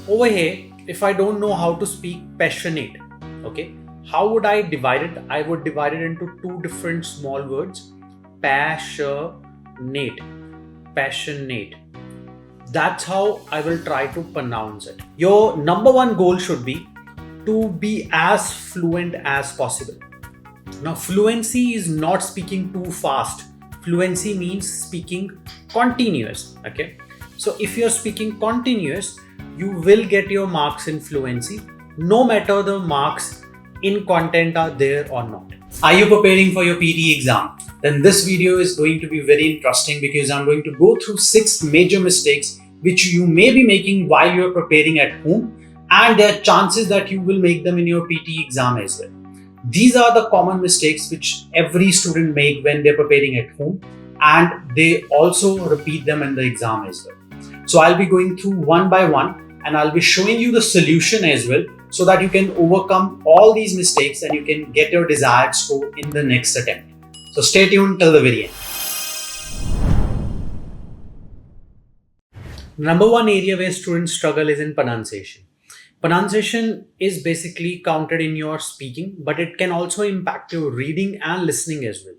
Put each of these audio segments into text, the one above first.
Over here, if I don't know how to speak passionate, okay, how would I divide it? I would divide it into two different small words. Passionate. Passionate. That's how I will try to pronounce it. Your number one goal should be to be as fluent as possible. Now, fluency is not speaking too fast. Fluency means speaking continuous. Okay. So if you're speaking continuous, you will get your marks in fluency, no matter the marks in content are there or not. Are you preparing for your PTE exam? Then this video is going to be very interesting because I'm going to go through 6 major mistakes which you may be making while you're preparing at home, and there are chances that you will make them in your PTE exam as well. These are the common mistakes which every student make when they're preparing at home, and they also repeat them in the exam as well. So I'll be going through one by one, and I'll be showing you the solution as well, so that you can overcome all these mistakes and you can get your desired score in the next attempt. So stay tuned till the very end. Number one area where students struggle is in pronunciation. Pronunciation is basically counted in your speaking, but it can also impact your reading and listening as well.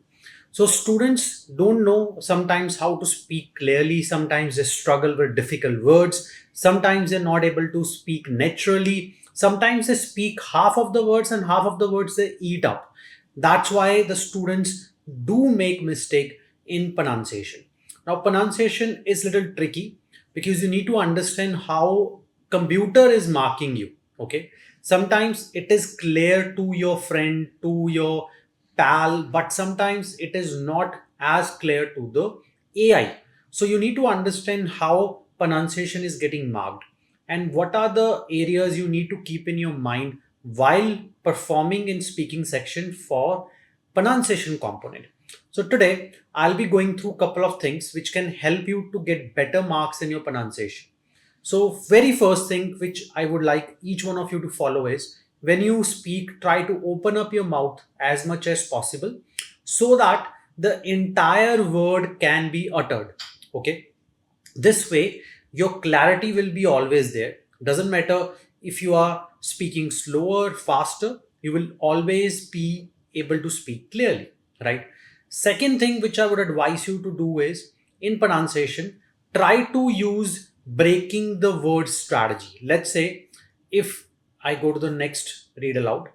So students don't know sometimes how to speak clearly. Sometimes they struggle with difficult words. Sometimes they're not able to speak naturally. Sometimes they speak half of the words and half of the words they eat up. That's why the students do make mistake in pronunciation. Now, pronunciation is a little tricky because you need to understand how computer is marking you. Okay. Sometimes it is clear to your friend, to your pal, but sometimes it is not as clear to the AI. So you need to understand how pronunciation is getting marked and what are the areas you need to keep in your mind while performing in speaking section for pronunciation component. So today I'll be going through a couple of things which can help you to get better marks in your pronunciation. So very first thing which I would like each one of you to follow is, when you speak, try to open up your mouth as much as possible so that the entire word can be uttered. Okay. This way, your clarity will be always there. Doesn't matter if you are speaking slower, faster, you will always be able to speak clearly, right? Second thing which I would advise you to do is, in pronunciation, try to use breaking the word strategy. Let's say if I go to the next read aloud.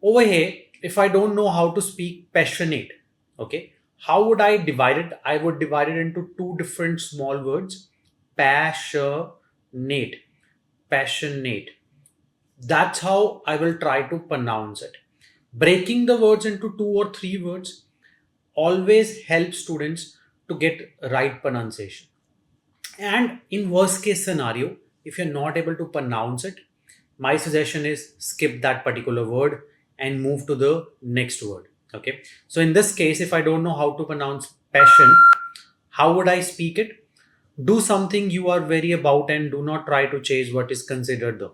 Over here, if I don't know how to speak passionate, okay, how would I divide it? I would divide it into two different small words. Passionate. Passionate. That's how I will try to pronounce it. Breaking the words into 2 or 3 words always helps students to get right pronunciation. And in worst case scenario, if you're not able to pronounce it, my suggestion is skip that particular word and move to the next word. Okay. So in this case, if I don't know how to pronounce passion, how would I speak it? Do something you are very about and do not try to chase what is considered the.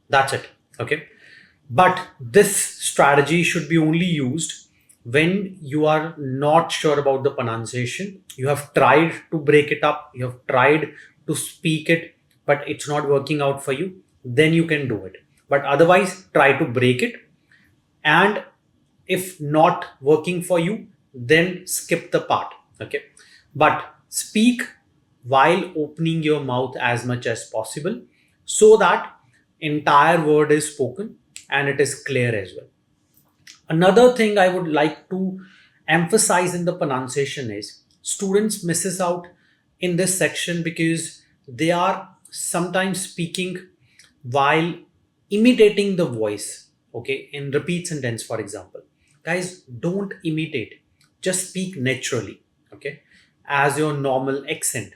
That's it. Okay. But this strategy should be only used when you are not sure about the pronunciation. You have tried to break it up, you have tried to speak it, but it's not working out for you, then you can do it. But otherwise, try to break it. And if not working for you, then skip the part. Okay. But speak while opening your mouth as much as possible so that entire word is spoken and it is clear as well. Another thing I would like to emphasize in the pronunciation is, students misses out in this section because they are sometimes speaking while imitating the voice. Okay, in repeat sentence, for example. Guys, don't imitate. Just speak naturally. Okay, as your normal accent.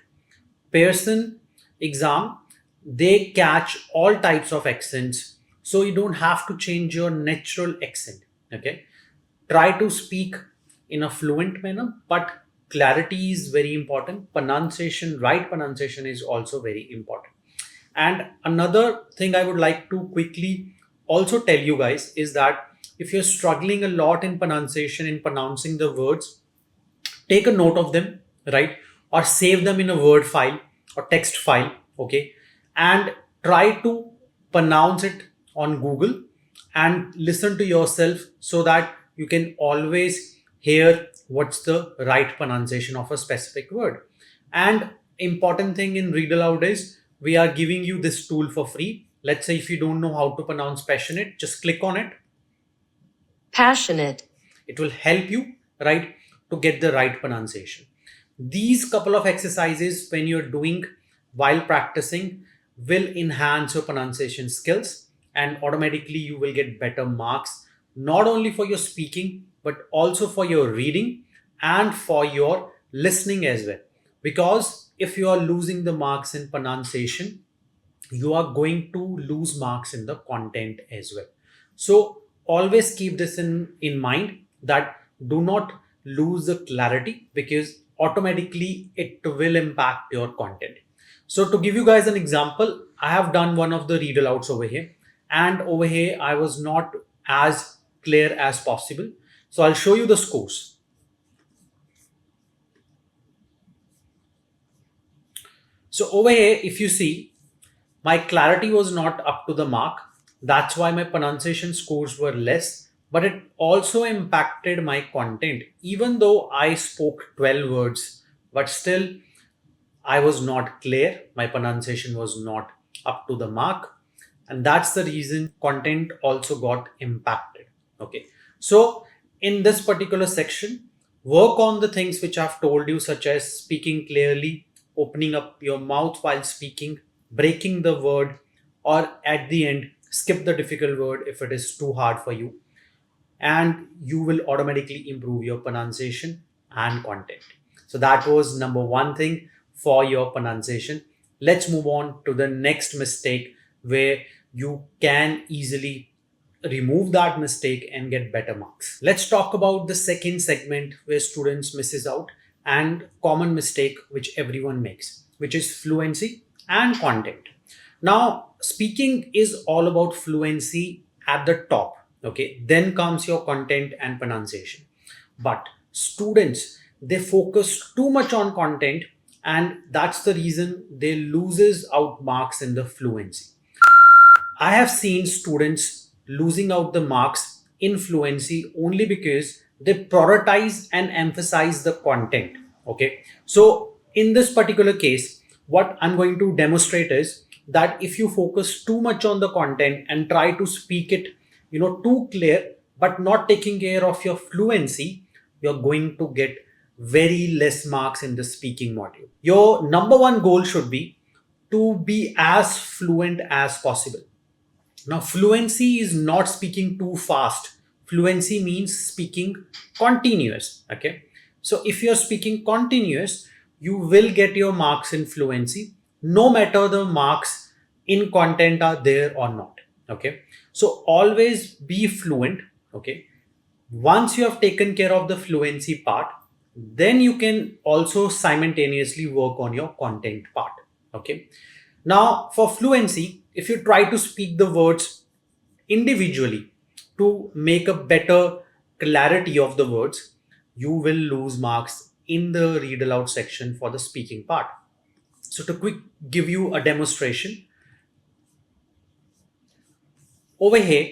Pearson exam, they catch all types of accents, so you don't have to change your natural accent. Okay, try to speak in a fluent manner, but clarity is very important. Pronunciation, right pronunciation is also very important. And another thing I would like to quickly also tell you guys is that if you're struggling a lot in pronunciation, in pronouncing the words, take a note of them, right? Or save them in a Word file or text file, okay? and try to pronounce it on Google and listen to yourself so that you can always hear what's the right pronunciation of a specific word. And important thing in read aloud is we are giving you this tool for free. Let's say if you don't know how to pronounce passionate, just click on it. Passionate. It will help you, right, to get the right pronunciation. These couple of exercises, when you're doing while practicing, will enhance your pronunciation skills, and automatically you will get better marks, not only for your speaking, but also for your reading and for your listening as well. Because if you are losing the marks in pronunciation, you are going to lose marks in the content as well. So always keep this in mind, that do not lose the clarity, because automatically it will impact your content. So to give you guys an example, I have done one of the read alouds over here, and over here I was not as clear as possible. So I'll show you the scores. So over here, if you see, my clarity was not up to the mark. That's why my pronunciation scores were less, but it also impacted my content. Even though I spoke 12 words, but still I was not clear. My pronunciation was not up to the mark. And that's the reason content also got impacted. Okay. So, in this particular section, work on the things which I've told you, such as speaking clearly, opening up your mouth while speaking, breaking the word, or at the end, skip the difficult word if it is too hard for you, and you will automatically improve your pronunciation and content. So that was number one thing for your pronunciation. Let's move on to the next mistake where you can easily remove that mistake and get better marks. Let's talk about the second segment where students misses out and common mistake which everyone makes, which is fluency and content. Now, speaking is all about fluency at the top. Okay, then comes your content and pronunciation. But students, they focus too much on content, and that's the reason they loses out marks in the fluency. I have seen students losing out the marks in fluency only because they prioritize and emphasize the content. Okay. So, in this particular case, what I'm going to demonstrate is that if you focus too much on the content and try to speak it, too clear, but not taking care of your fluency, you're going to get very less marks in the speaking module. Your number one goal should be to be as fluent as possible. Now, fluency is not speaking too fast. Fluency means speaking continuous. Okay. So, if you're speaking continuous, you will get your marks in fluency, no matter the marks in content are there or not. Okay. So, always be fluent. Okay. Once you have taken care of the fluency part, then you can also simultaneously work on your content part. Okay. Now, for fluency, if you try to speak the words individually to make a better clarity of the words, you will lose marks in the read aloud section for the speaking part. So, to quick give you a demonstration, over here,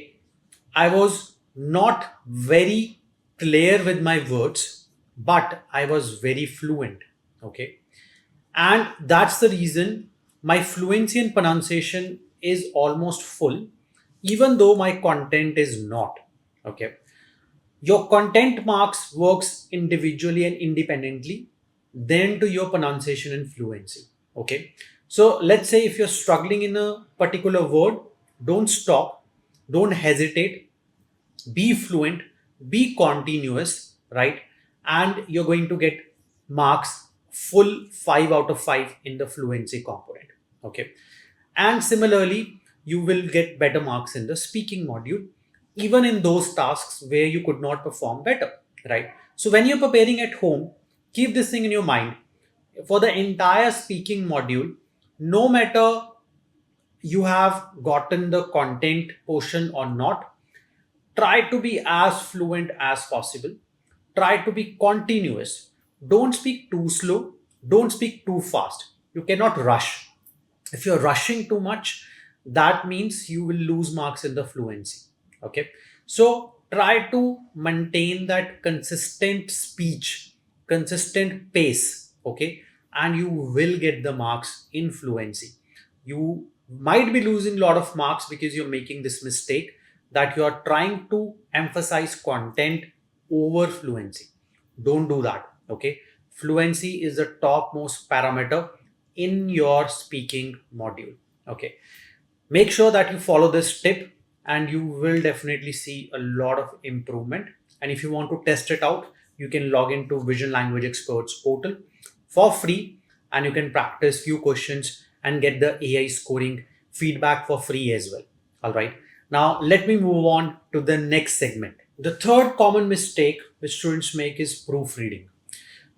I was not very clear with my words, but I was very fluent. Okay. And that's the reason my fluency and pronunciation is almost full, even though my content is not. Okay. Your content marks works individually and independently, then to your pronunciation and fluency. Okay. So let's say if you're struggling in a particular word, don't stop, don't hesitate, be fluent, be continuous, right? And you're going to get marks full 5 out of 5 in the fluency component. Okay. And similarly, you will get better marks in the speaking module, even in those tasks where you could not perform better, right? So when you're preparing at home, keep this thing in your mind. For the entire speaking module, no matter you have gotten the content portion or not, try to be as fluent as possible. Try to be continuous. Don't speak too slow. Don't speak too fast. You cannot rush. If you're rushing too much, that means you will lose marks in the fluency. Okay, so try to maintain that consistent speech, consistent pace. Okay, and you will get the marks in fluency. You might be losing a lot of marks because you're making this mistake, that you are trying to emphasize content over fluency. Don't do that. Okay, fluency is the topmost parameter in your speaking module. Okay, make sure that you follow this tip and you will definitely see a lot of improvement. And if you want to test it out, you can log into Vision Language Experts portal for free, and you can practice few questions and get the AI scoring feedback for free as well. All right, now let me move on to the next segment. The third common mistake which students make is proofreading.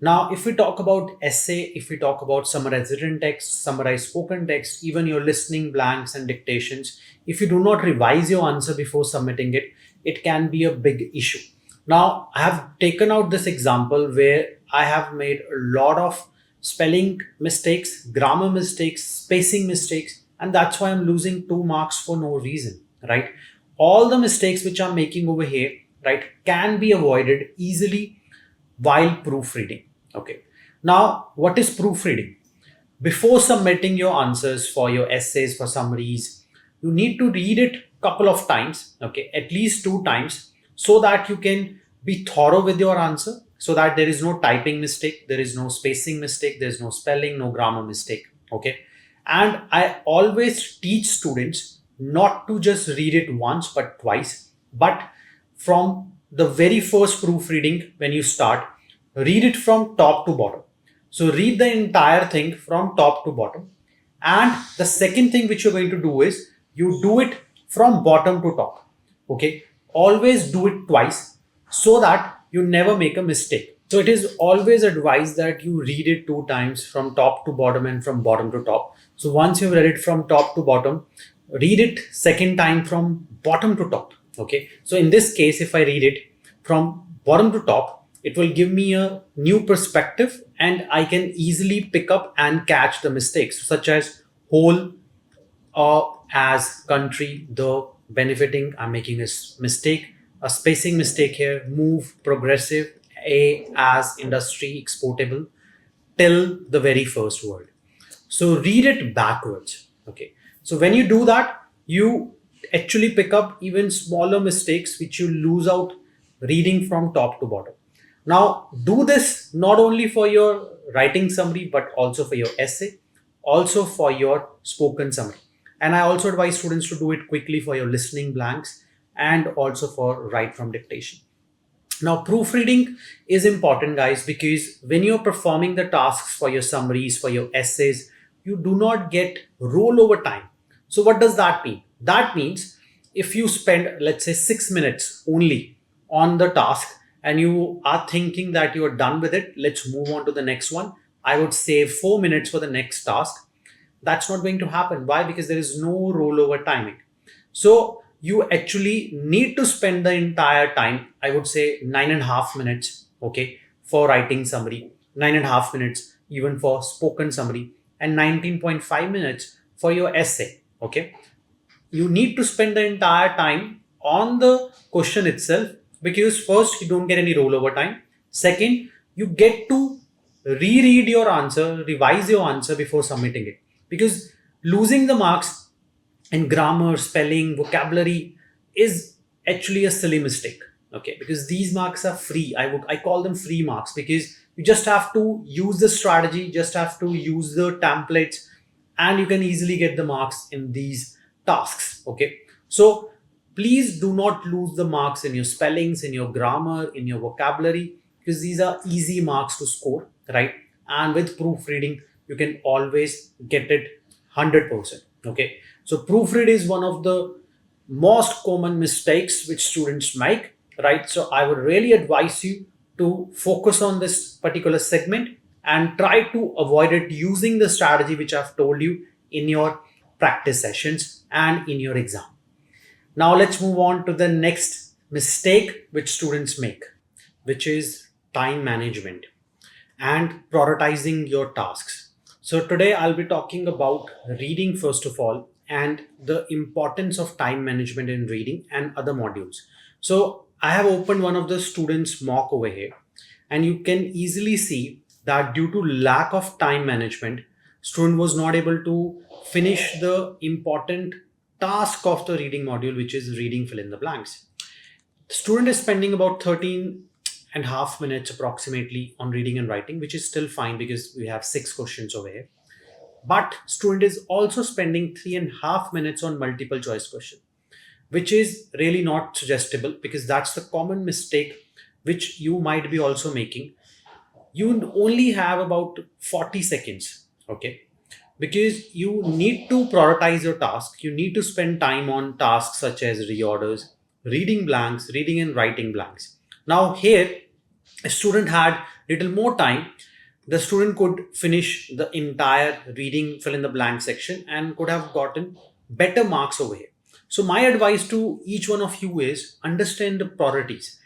Now, if we talk about essay, if we talk about summarized written text, summarized spoken text, even your listening blanks and dictations, if you do not revise your answer before submitting it, it can be a big issue. Now, I have taken out this example where I have made a lot of spelling mistakes, grammar mistakes, spacing mistakes, and that's why I'm losing 2 marks for no reason, right? All the mistakes which I'm making over here, right, can be avoided easily while proofreading. Okay. Now, what is proofreading? Before submitting your answers for your essays, for summaries, you need to read it couple of times, okay, at least 2 times, so that you can be thorough with your answer, so that there is no typing mistake, there is no spacing mistake, there is no spelling, no grammar mistake. Okay. And I always teach students not to just read it once but twice, but from the very first proofreading, when you start, read it from top to bottom. So read the entire thing from top to bottom. And the second thing which you're going to do is you do it from bottom to top. Okay, always do it twice so that you never make a mistake. So it is always advised that you read it 2 times from top to bottom and from bottom to top. So once you've read it from top to bottom, read it second time from bottom to top. Okay, so in this case, if I read it from bottom to top, it will give me a new perspective and I can easily pick up and catch the mistakes, such as whole, as, country, the, benefiting. I'm making a mistake, a spacing mistake here, move, progressive, a, as, industry, exportable, till the very first word. So read it backwards. Okay. So when you do that, you actually pick up even smaller mistakes which you lose out reading from top to bottom. Now, do this not only for your writing summary, but also for your essay, also for your spoken summary. And I also advise students to do it quickly for your listening blanks and also for write from dictation. Now, proofreading is important, guys, because when you're performing the tasks for your summaries, for your essays, you do not get rollover time. So, what does that mean? That means if you spend, let's say, 6 minutes only on the task and you are thinking that you are done with it, let's move on to the next one. I would save 4 minutes for the next task. That's not going to happen. Why? Because there is no rollover timing. So you actually need to spend the entire time, I would say 9.5 minutes, okay, for writing summary, 9.5 minutes even for spoken summary, and 19.5 minutes for your essay. Okay. You need to spend the entire time on the question itself, because first, you don't get any rollover time. Second, you get to reread your answer, revise your answer before submitting it, because losing the marks in grammar, spelling, vocabulary is actually a silly mistake. Okay, because these marks are free. I call them free marks, because you just have to use the strategy, just have to use the templates, and you can easily get the marks in these tasks. Okay, so please do not lose the marks in your spellings, in your grammar, in your vocabulary, because these are easy marks to score, right? And with proofreading, you can always get it 100%. Okay, so proofread is one of the most common mistakes which students make, right? So I would really advise you to focus on this particular segment and try to avoid it using the strategy which I've told you in your practice sessions and in your exam. Now let's move on to the next mistake which students make, which is time management and prioritizing your tasks. So today I'll be talking about reading first of all and the importance of time management in reading and other modules. So I have opened one of the students mock over here, and you can easily see that due to lack of time management, student was not able to finish the important task of the reading module, which is reading fill in the blanks. The student is spending about 13.5 minutes approximately on reading and writing, which is still fine because we have 6 questions over here. But student is also spending 3.5 minutes on multiple choice question, which is really not suggestible because that's the common mistake which you might be also making. You only have about 40 seconds, okay? Because you need to prioritize your task. You need to spend time on tasks such as reorders, reading blanks, reading and writing blanks. Now here, a student had little more time. The student could finish the entire reading fill in the blank section and could have gotten better marks over here. So my advice to each one of you is understand the priorities.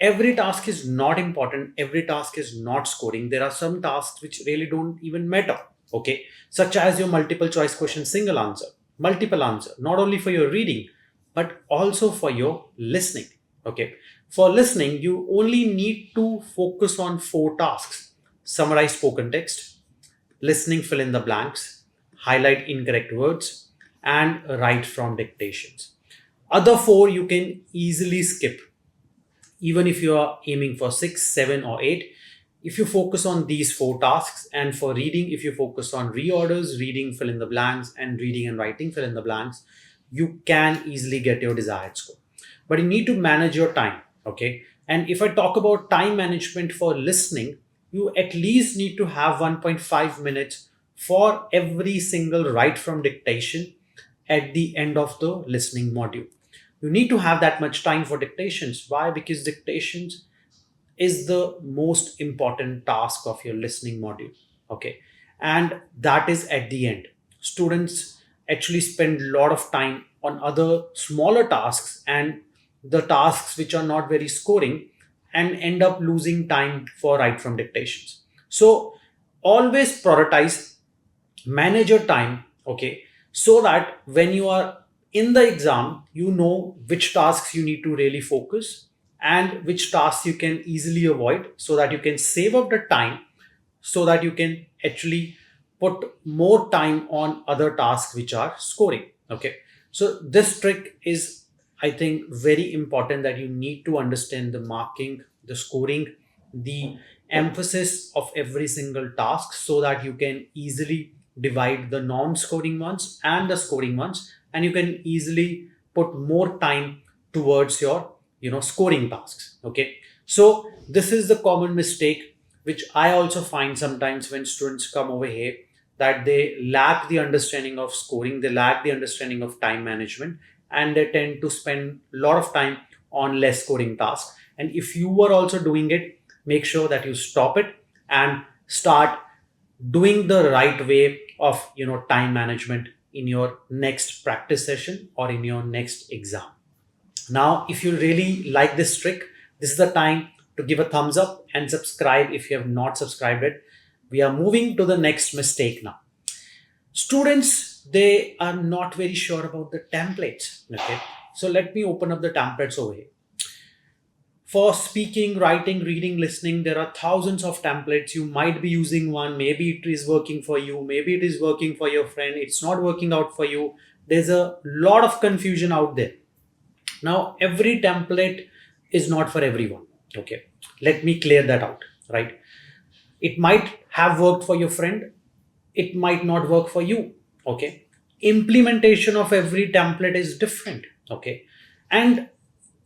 Every task is not important, every task is not scoring. There are some tasks which really don't even matter, okay, such as your multiple choice question single answer, multiple answer, not only for your reading but also for your listening, okay. For listening, you only need to focus on 4 tasks: summarize spoken text, listening fill in the blanks, highlight incorrect words, and write from dictations. Other 4 you can easily skip. Even if you are aiming for 6, 7, or 8, if you focus on these 4 tasks, and for reading, if you focus on reorders, reading, fill in the blanks, and reading and writing, fill in the blanks, you can easily get your desired score. But you need to manage your time, okay? And if I talk about time management for listening, you at least need to have 1.5 minutes for every single write from dictation at the end of the listening module. You need to have that much time for dictations. Why? Because dictations is the most important task of your listening module, okay, and that is at the end. Students actually spend a lot of time on other smaller tasks and the tasks which are not very scoring, and end up losing time for write from dictations. So always prioritize, manage your time, okay, so that when you are in the exam, you know which tasks you need to really focus and which tasks you can easily avoid, so that you can save up the time, so that you can actually put more time on other tasks which are scoring, okay. So this trick is, I think, very important, that you need to understand the marking, the scoring, the emphasis of every single task, so that you can easily divide the non-scoring ones and the scoring ones, and you can easily put more time towards your scoring tasks, okay. So this is the common mistake which I also find sometimes when students come over here, that they lack the understanding of scoring, they lack the understanding of time management, and they tend to spend a lot of time on less scoring tasks. And if you are also doing it, make sure that you stop it and start doing the right way of time management in your next practice session or in your next exam. Now, if you really like this trick, this is the time to give a thumbs up and subscribe if you have not subscribed it. We are moving to the next mistake now. Students, they are not very sure about the templates, okay. So let me open up the templates over here. For speaking, writing, reading, listening, there are thousands of templates. You might be using one, maybe it is working for you, maybe it is working for your friend, it's not working out for you. There's a lot of confusion out there. Now, every template is not for everyone, okay. Let me clear that out, right? It might have worked for your friend, it might not work for you, okay. Implementation of every template is different, okay. And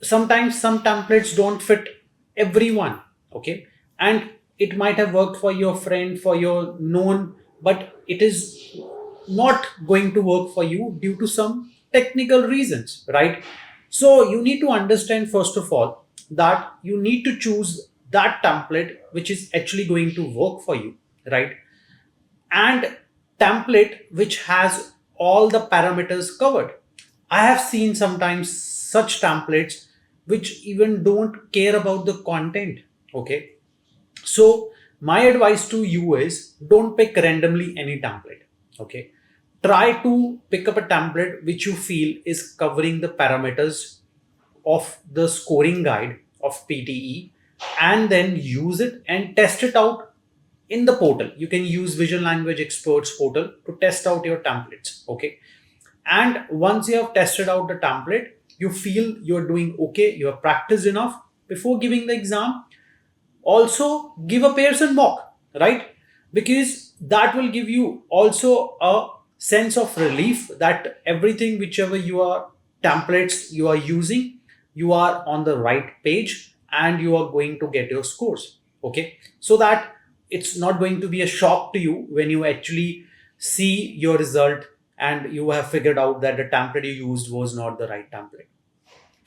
sometimes some templates don't fit everyone, okay. And it might have worked for your friend, for your known, but it is not going to work for you due to some technical reasons, right? So you need to understand first of all that you need to choose that template which is actually going to work for you, right? And template which has all the parameters covered. I have seen sometimes such templates which even don't care about the content, okay. So My advice to you is don't pick randomly any template. Okay. Try to pick up a template which you feel is covering the parameters of the scoring guide of PTE, and then use it and test it out in the portal. You can use Visual Language Experts portal to test out your templates. Okay. And once you have tested out the template, you feel you're doing okay, you have practiced enough before giving the exam, also give a Pearson mock, right? Because that will give you also a sense of relief that everything, whichever you are templates you are using, you are on the right page and you are going to get your scores. Okay. So that it's not going to be a shock to you when you actually see your result and you have figured out that the template you used was not the right template.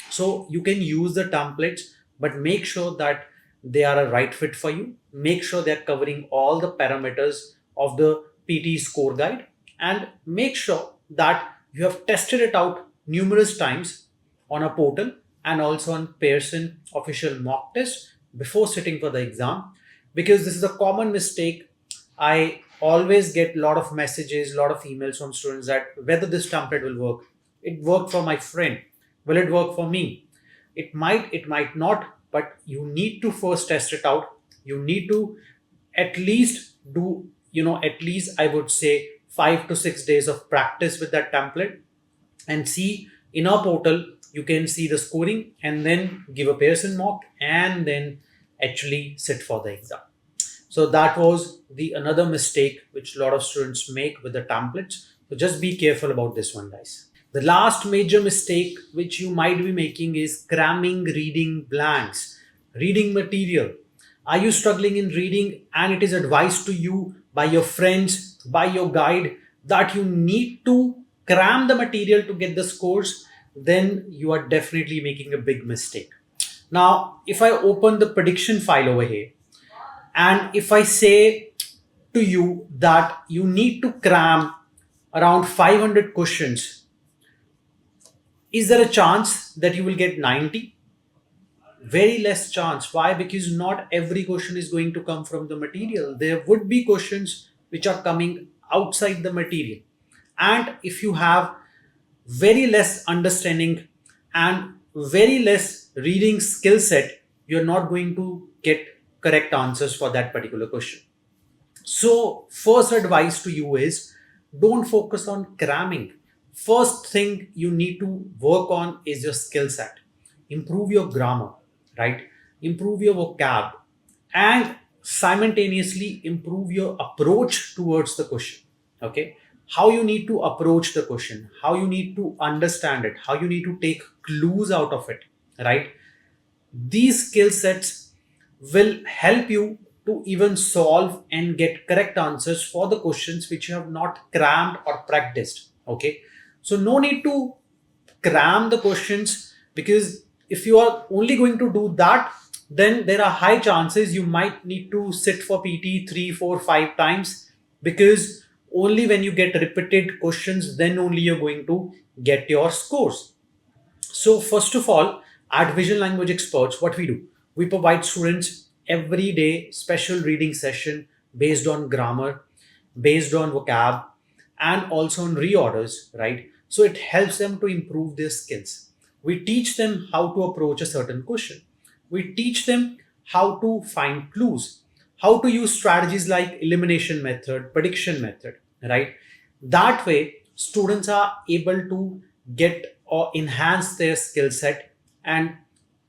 So you can use the templates, but make sure that they are a right fit for you. Make sure they're covering all the parameters of the PT score guide, and make sure that you have tested it out numerous times on a portal and also on Pearson official mock test before sitting for the exam, because this is a common mistake. I always get a lot of messages, a lot of emails from students that whether this template will work. It worked for my friend. Will it work for me? It might not, but you need to first test it out. You need to at least do, at least I would say 5 to 6 days of practice with that template and see in our portal. You can see the scoring and then give a Pearson mock and then actually sit for the exam. So that was the another mistake which a lot of students make with the templates. So just be careful about this one, guys. The last major mistake which you might be making is cramming reading blanks, reading material. Are you struggling in reading and it is advised to you by your friends, by your guide, that you need to cram the material to get the scores? Then you are definitely making a big mistake. Now, if I open the prediction file over here, and if I say to you that you need to cram around 500 questions, is there a chance that you will get 90? Very less chance. Why? Because not every question is going to come from the material. There would be questions which are coming outside the material. And if you have very less understanding and very less reading skill set, you're not going to get correct answers for that particular question. So, first advice to you is don't focus on cramming. First thing you need to work on is your skill set. Improve your grammar, right? Improve your vocab, and simultaneously improve your approach towards the question. Okay. How you need to approach the question, how you need to understand it, how you need to take clues out of it, right? These skill sets will help you to even solve and get correct answers for the questions which you have not crammed or practiced. Okay. So, no need to cram the questions, because if you are only going to do that, then there are high chances you might need to sit for PT 3, 4, 5 times, because only when you get repeated questions, then only you're going to get your scores. So, first of all, at Visual Language Experts, what we do, we provide students every day special reading session based on grammar, based on vocab, and also on reorders, right? So, it helps them to improve their skills. We teach them how to approach a certain question. We teach them how to find clues, how to use strategies like elimination method, prediction method, right? That way, students are able to get or enhance their skill set, and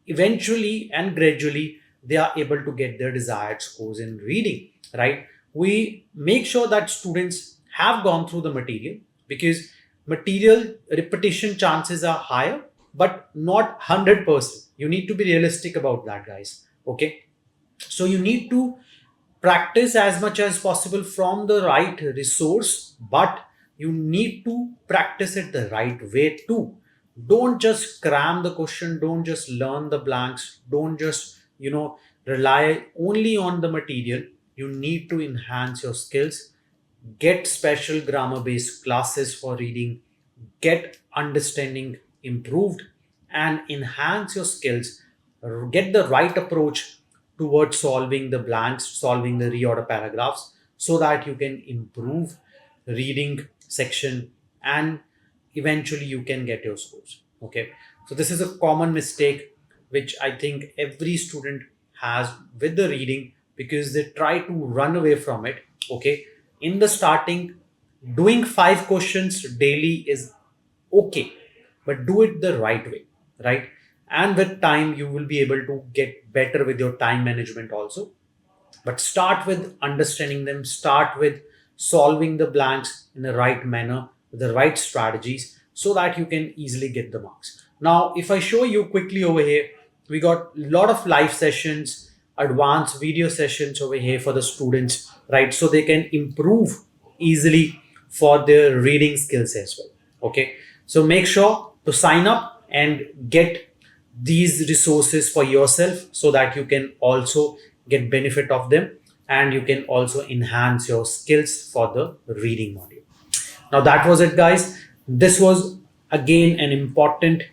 eventually and gradually they are able to get their desired scores in reading, right? We make sure that students have gone through the material, because material repetition chances are higher, but not 100%. You need to be realistic about that, guys. Okay. So you need to practice as much as possible from the right resource, but you need to practice it the right way too. Don't just cram the question, don't just learn the blanks, don't just, rely only on the material. You need to enhance your skills, get special grammar based classes for reading, get understanding improved, and enhance your skills, get the right approach towards solving the blanks, solving the reorder paragraphs, so that you can improve reading section and eventually you can get your scores. Okay, so this is a common mistake which I think every student has with the reading, because they try to run away from it. Okay, in the starting, doing 5 questions daily is okay, but do it the right way, right? And with time you will be able to get better with your time management also. But start with understanding them, start with solving the blanks in the right manner with the right strategies, so that you can easily get the marks. Now if I show you quickly over here, we got a lot of live sessions, advanced video sessions over here for the students, right? So they can improve easily for their reading skills as well. Okay, so make sure to sign up and get these resources for yourself, so that you can also get benefit of them and you can also enhance your skills for the reading module. Now that was it, guys. This was again an important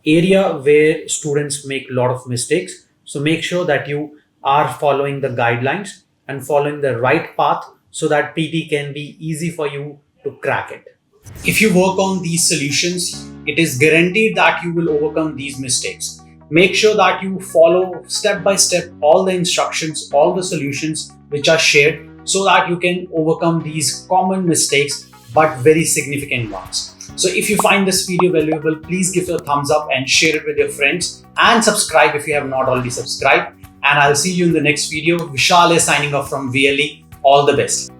area where students make a lot of mistakes. So make sure that you are following the guidelines and following the right path, so that PT can be easy for you to crack it. If you work on these solutions, it is guaranteed that you will overcome these mistakes. Make sure that you follow step by step all the instructions, all the solutions which are shared, so that you can overcome these common mistakes but very significant ones. So if you find this video valuable, please give it a thumbs up and share it with your friends, and subscribe if you have not already subscribed. And I'll see you in the next video. Vishal is signing off from VLE. All the best.